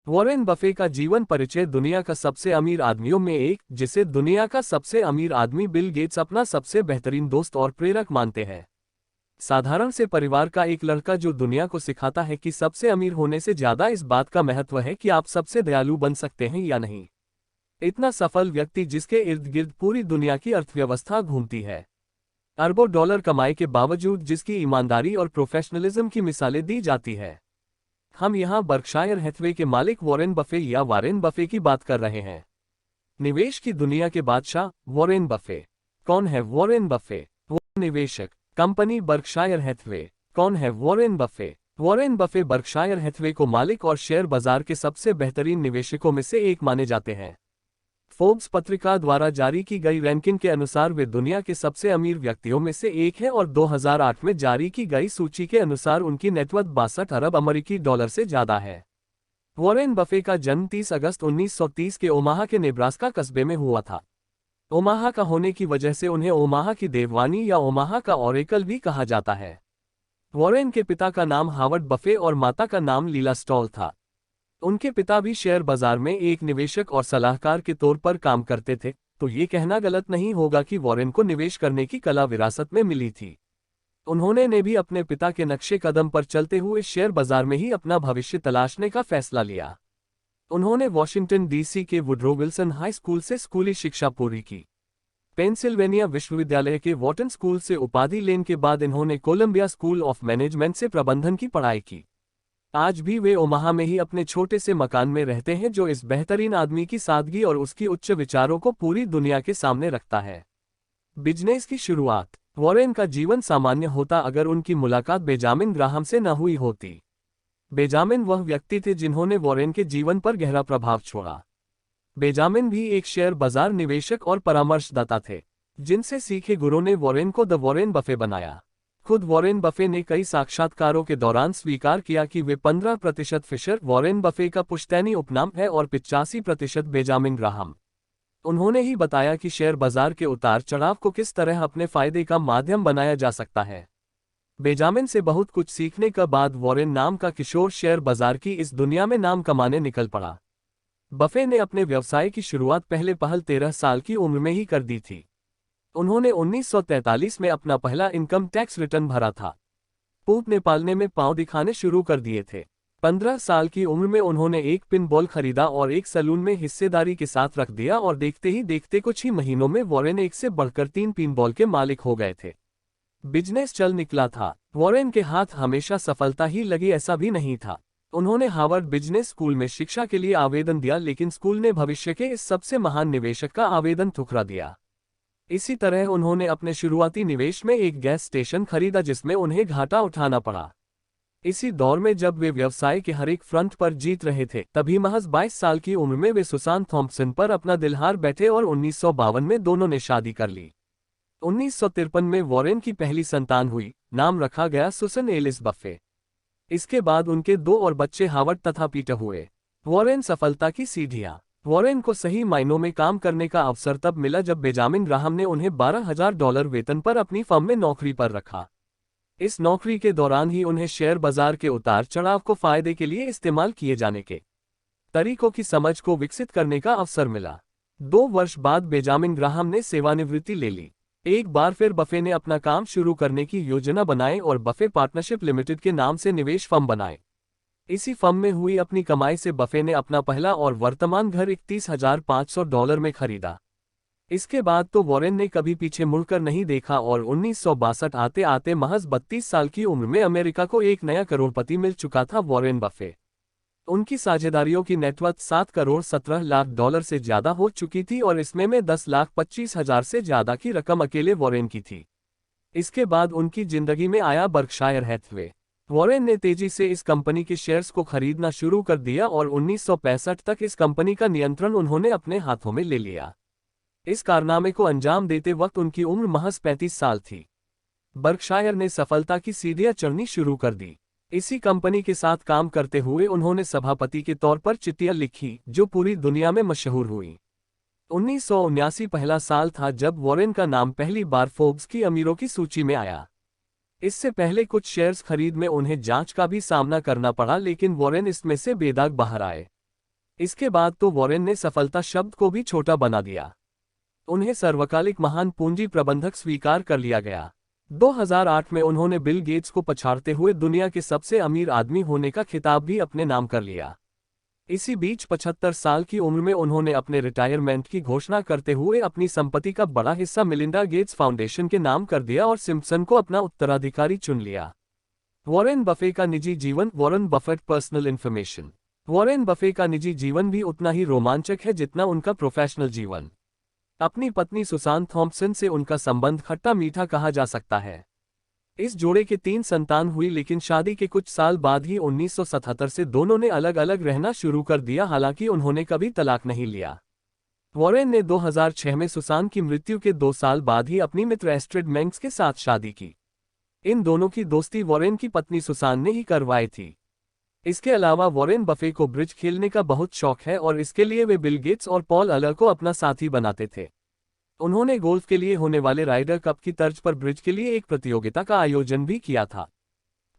Warren Buffett का जीवन परिचय। दुनिया का सबसे अमीर आदमियों में एक, जिसे दुनिया का सबसे अमीर आदमी बिल गेट्स अपना सबसे बेहतरीन दोस्त और प्रेरक मानते हैं। साधारण से परिवार का एक लड़का जो दुनिया को सिखाता है कि सबसे अमीर होने से ज्यादा इस बात का महत्व है कि आप सबसे दयालु बन सकते हैं या नहीं। इतना सफल व्यक्ति जिसके इर्द गिर्द पूरी दुनिया की अर्थव्यवस्था घूमती है। अरबों डॉलर कमाए के बावजूद जिसकी ईमानदारी और प्रोफेशनलिज्म की मिसालें दी जाती है। हम यहाँ बर्कशायर हैथवे के मालिक वॉरेन बफे या वारेन बफे की बात कर रहे हैं। निवेश की दुनिया के बादशाह वॉरेन बफे। कौन है वॉरेन बफे? वो निवेशक, कंपनी बर्कशायर हैथवे। कौन है Warren Buffett? Warren Buffett Berkshire Hathaway को मालिक और शेयर बाजार के सबसे बेहतरीन निवेशकों में से एक माने जाते हैं। फोर्ब्स पत्रिका द्वारा जारी की गई रैंकिंग के अनुसार वे दुनिया के सबसे अमीर व्यक्तियों में से एक हैं और 2008 में जारी की गई सूची के अनुसार उनकी नेटवर्थ 62 अरब अमेरिकी डॉलर से ज्यादा है। वॉरेन बफे का जन्म 30 अगस्त 1930 के ओमाहा के नेब्रास्का कस्बे में हुआ था। ओमाहा का होने की वजह से उन्हें ओमाहा की देववानी या ओमाहा का ओरेकल भी कहा जाता है। वॉरेन के पिता का नाम हावर्ड बफे और माता का नाम लीला स्टॉल था। उनके पिता भी शेयर बाजार में एक निवेशक और सलाहकार के तौर पर काम करते थे, तो ये कहना गलत नहीं होगा कि वॉरेन को निवेश करने की कला विरासत में मिली थी। उन्होंने ने भी अपने पिता के नक्शे कदम पर चलते हुए शेयर बाजार में ही अपना भविष्य तलाशने का फैसला लिया। उन्होंने वॉशिंगटन डीसी के वुडरो विल्सन हाई स्कूल से स्कूली शिक्षा पूरी की। पेंसिल्वेनिया विश्वविद्यालय के वॉटन स्कूल से उपाधि लेने के बाद इन्होंने कोलंबिया स्कूल ऑफ मैनेजमेंट से प्रबंधन की पढ़ाई की। आज भी वे ओमाहा में ही अपने छोटे से मकान में रहते हैं, जो इस बेहतरीन आदमी की सादगी और उसकी उच्च विचारों को पूरी दुनिया के सामने रखता है। बिजनेस की शुरुआत। वॉरेन का जीवन सामान्य होता अगर उनकी मुलाकात बेंजामिन ग्राहम से न हुई होती। बेंजामिन वह व्यक्ति थे जिन्होंने वॉरेन के जीवन पर गहरा प्रभाव छोड़ा। बेंजामिन भी एक शेयर बाजार निवेशक और परामर्शदाता थे, जिनसे सीखे गुरु ने वॉरेन को द वॉरेन बफे बनाया। खुद वॉरेन बफे ने कई साक्षात्कारों के दौरान स्वीकार किया कि वे 15% फिशर वॉरेन बफे का पुश्तैनी उपनाम है और 85% बेंजामिन ग्राहम। उन्होंने ही बताया कि शेयर बाजार के उतार चढ़ाव को किस तरह अपने फायदे का माध्यम बनाया जा सकता है। बेंजामिन से बहुत कुछ सीखने के बाद वॉरेन नाम का किशोर शेयर बाजार की इस दुनिया में नाम कमाने निकल पड़ा। बफे ने अपने व्यवसाय की शुरुआत पहले पहल 13 साल की उम्र में ही कर दी थी। उन्होंने 1943 में अपना पहला इनकम टैक्स रिटर्न भरा था। पूतने पालने में पांव दिखाने शुरू कर दिए थे। 15 साल की उम्र में उन्होंने एक पिन बॉल खरीदा और एक सैलून में हिस्सेदारी के साथ रख दिया और देखते ही देखते कुछ ही महीनों में वॉरेन एक से बढ़कर 3 पिन बॉल के मालिक हो गए थे। बिजनेस चल निकला था। वॉरेन के हाथ हमेशा सफलता ही लगी ऐसा भी नहीं था। उन्होंने हार्वर्ड बिजनेस स्कूल में शिक्षा के लिए आवेदन दिया, लेकिन स्कूल ने भविष्य के इस सबसे महान निवेशक का आवेदन ठुकरा दिया। इसी तरह उन्होंने अपने शुरुआती निवेश में एक गैस स्टेशन खरीदा जिसमें उन्हें घाटा उठाना पड़ा। इसी दौर में जब वे व्यवसाय के हर एक फ्रंट पर जीत रहे थे, तभी महज 22 साल की उम्र में वे सुसान थॉम्पसन पर अपना दिल हार बैठे और 1952 में दोनों ने शादी कर ली। 1953 में वॉरेन की पहली संतान हुई। नाम रखा गया सुसन एलिस बफे। इसके बाद उनके 2 और बच्चे हावर्ड तथा पीटर हुए। वॉरेन सफलता की सीढ़ियां। वॉरेन को सही मायनों में काम करने का अवसर तब मिला जब बेंजामिन ग्राहम ने उन्हें $12,000 वेतन पर अपनी फर्म में नौकरी पर रखा। इस नौकरी के दौरान ही उन्हें शेयर बाजार के उतार चढ़ाव को फायदे के लिए इस्तेमाल किए जाने के तरीकों की समझ को विकसित करने का अवसर मिला। 2 वर्ष बाद बेंजामिन ग्राहम ने सेवानिवृत्ति ले ली। एक बार फिर बफे ने अपना काम शुरू करने की योजना बनाई और बफे पार्टनरशिप लिमिटेड के नाम से निवेश फर्म बनाए। इसी फर्म में हुई अपनी कमाई से बफे ने अपना पहला और वर्तमान घर $31,500 में खरीदा। इसके बाद तो वॉरेन ने कभी पीछे मुड़कर नहीं देखा और 1962 आते आते महज 32 साल की उम्र में अमेरिका को एक नया करोड़पति मिल चुका था वॉरेन बफे। उनकी साझेदारियों की नेटवर्थ $7,17,00,000 से ज्यादा हो चुकी थी और इसमें में 10,25,000 से ज्यादा की रकम अकेले वॉरेन की थी। इसके बाद उनकी जिंदगी में आया बर्कशायर हैथवे। वॉरेन ने तेजी से इस कंपनी के शेयर्स को खरीदना शुरू कर दिया और 1965 तक इस कंपनी का नियंत्रण उन्होंने अपने हाथों में ले लिया। इस कारनामे को अंजाम देते वक्त उनकी उम्र महज 35 साल थी। बर्कशायर ने सफलता की सीढ़ियां चढ़नी शुरू कर दी। इसी कंपनी के साथ काम करते हुए उन्होंने सभापति के तौर पर चिट्ठियां लिखी जो पूरी दुनिया में मशहूर हुई। 1979 पहला साल था जब वॉरेन का नाम पहली बार फोर्ब्स की अमीरों की सूची में आया। इससे पहले कुछ शेयर्स खरीद में उन्हें जांच का भी सामना करना पड़ा, लेकिन वॉरेन इसमें से बेदाग बाहर आए। इसके बाद तो वॉरेन ने सफलता शब्द को भी छोटा बना दिया। उन्हें सर्वकालिक महान पूंजी प्रबंधक स्वीकार कर लिया गया। 2008 में उन्होंने बिल गेट्स को पछाड़ते हुए दुनिया के सबसे अमीर आदमी होने का खिताब भी अपने नाम कर लिया। इसी बीच 75 साल की उम्र में उन्होंने अपने रिटायरमेंट की घोषणा करते हुए अपनी संपत्ति का बड़ा हिस्सा मिलिंडा गेट्स फाउंडेशन के नाम कर दिया और सिम्पसन को अपना उत्तराधिकारी चुन लिया। वॉरेन बफे का निजी जीवन। Warren Buffett personal information. Warren Buffett का निजी जीवन भी उतना ही रोमांचक है जितना उनका प्रोफेशनल जीवन। अपनी पत्नी सुसान थॉम्पसन से उनका संबंध खट्टा मीठा कहा जा सकता है। इस जोड़े के 3 संतान हुई, लेकिन शादी के कुछ साल बाद ही 1977 से दोनों ने अलग अलग रहना शुरू कर दिया, हालांकि उन्होंने कभी तलाक नहीं लिया। वॉरेन ने 2006 में सुसान की मृत्यु के 2 साल बाद ही अपनी मित्र एस्ट्रिड मेंग्स के साथ शादी की। इन दोनों की दोस्ती वॉरेन की पत्नी सुसान ने ही करवाई थी। इसके अलावा वॉरेन बफे को ब्रिज खेलने का बहुत शौक है और इसके लिए वे बिल गेट्स और पॉल अलर को अपना साथी बनाते थे। उन्होंने गोल्फ के लिए होने वाले राइडर कप की तर्ज पर ब्रिज के लिए एक प्रतियोगिता का आयोजन भी किया था।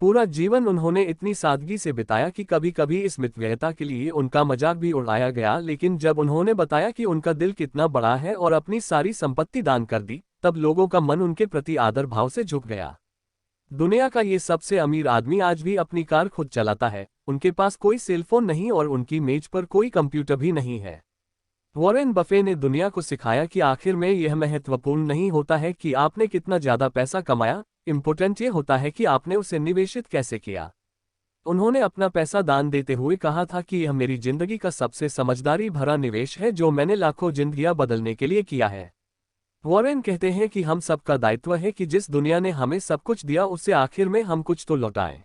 पूरा जीवन उन्होंने इतनी सादगी से बिताया कि कभी कभी इस मितव्ययता के लिए उनका मजाक भी उड़ाया गया, लेकिन जब उन्होंने बताया कि उनका दिल कितना बड़ा है और अपनी सारी संपत्ति दान कर दी, तब लोगों का मन उनके प्रति आदर भाव से झुक गया। दुनिया का ये सबसे अमीर आदमी आज भी अपनी कार खुद चलाता है, उनके पास कोई सेलफोन नहीं और उनकी मेज पर कोई कंप्यूटर भी नहीं है। वॉरेन बफे ने दुनिया को सिखाया कि आखिर में यह महत्वपूर्ण नहीं होता है कि आपने कितना ज्यादा पैसा कमाया, इम्पोर्टेंट ये होता है कि आपने उसे निवेशित कैसे किया। उन्होंने अपना पैसा दान देते हुए कहा था कि यह मेरी जिंदगी का सबसे समझदारी भरा निवेश है जो मैंने लाखों जिंदगियां बदलने के लिए किया है। वॉरेन कहते हैं कि हम सबका दायित्व है कि जिस दुनिया ने हमें सब कुछ दिया उससे आखिर में हम कुछ तो लौटाएं।